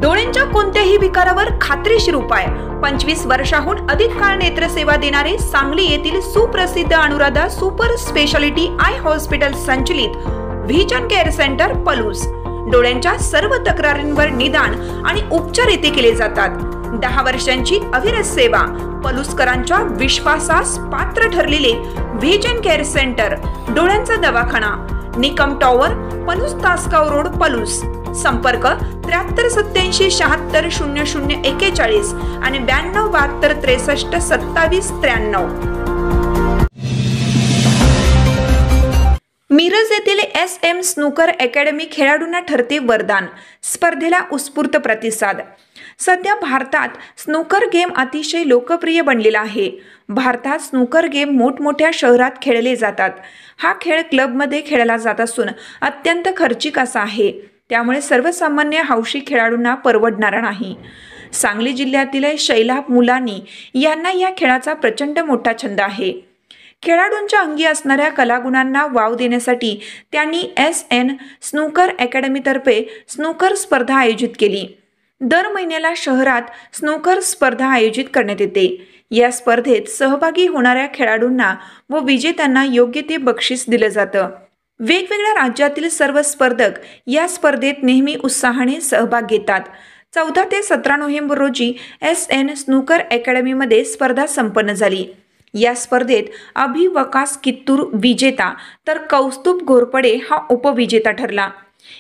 डोळ्यांच्या कोणत्याही विकारावर खात्रीशीर उपाय 25 वर्षाहून अधिक काळ नेत्रसेवा देणारे सांगली येथील सुप्रसिद्ध Anuradha super speciality I hospital संचलित व्हिजन केअर सेंटर पलूस। डोळ्यांच्या सर्व तक्रारींवर निदान आणि उपचार येथे केले जातात। 10 वर्षांची अविरत सेवा, पलूसकरांच्या विश्वासास पात्र ठरलेले व्हिजन केअर सेंटर, डोळ्यांचा दवाखाना, निकम टॉवर, पलूस तासगाव रोड, पलूस। संपर्क 7387760041 आणि 9272632793। मिरज येथील SM स्नूकर अकॅडमी खेळाडूंना ठरते वरदान। स्पर्धेला उत्स्फूर्त प्रतिसाद। सध्या भारतात स्नूकर गेम अतिशय लोकप्रिय बनलेला आहे। भारतात स्नूकर गेम मोठमोठ्या शहरात खेळले जातात। हा खेळ क्लबमध्ये खेळला जात असून अत्यंत खर्चिक असा आहे, त्यामुळे सर्वसामान्य हौशी खेळाडूंना परवडणारा नाही। सांगली जिल्ह्यातील शैलाब मुलानी यांना या खेळाचा प्रचंड मोठा छंद आहे। खेळाडूंच्या अंगी असणाऱ्या कलागुणांना वाव देण्यासाठी त्यांनी SN स्नूकर अकॅडमीतर्फे स्नूकर स्पर्धा आयोजित केली। दर महिन्याला शहरात स्नूकर स्पर्धा आयोजित करण्यात येते। या स्पर्धेत सहभागी होणाऱ्या खेळाडूंना व विजेत्यांना योग्य ते बक्षीस दिले जातं। वेगवेगळ्या राज्यातील सर्व स्पर्धक या स्पर्धेत नेहमी उत्साहाने सहभाग घेतात। 14 ते 17 नोव्हेंबर रोजी SN स्नूकर अकॅडमीमध्ये स्पर्धा संपन्न झाली। या स्पर्धेत अभिवकास कित्तूर विजेता तर कौस्तुभ घोरपडे हा उपविजेता ठरला।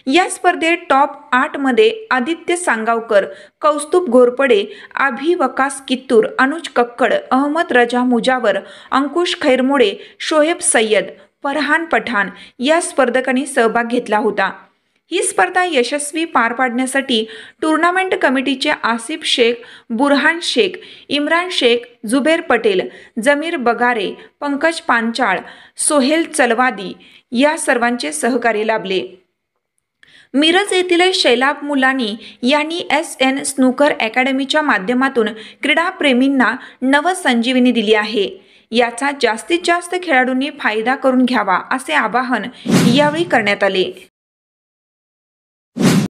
या स्पर्धेत टॉप 8 मध्ये आदित्य सांगावकर, कौस्तुभ घोरपडे, अभिवकास कित्तूर, अनुज कक्कड, अहमद रजा मुजावर, अंकुश खैरमोडे, शोएब सय्यद, फरहान पठाण या स्पर्धकांनी सहभाग घेतला होता। ही स्पर्धा यशस्वी पार पाडण्यासाठी टूर्नामेंट कमिटीचे आसिफ शेख, बुरहान शेख, इम्रान शेख, जुबेर पटेल, जमीर बगारे, पंकज पांचाळ, सोहेल चलवादी या सर्वांचे सहकार्य लाभले। मिरज येथील शैलाब मुलानी यांनी SN स्नूकर अकॅडमीच्या माध्यमातून क्रीडाप्रेमींना नवसंजीवनी दिली आहे। याचा जास्तीत जास्त खेळाडूंनी फायदा करून घ्यावा असे आवाहन यावेळी करण्यात आले।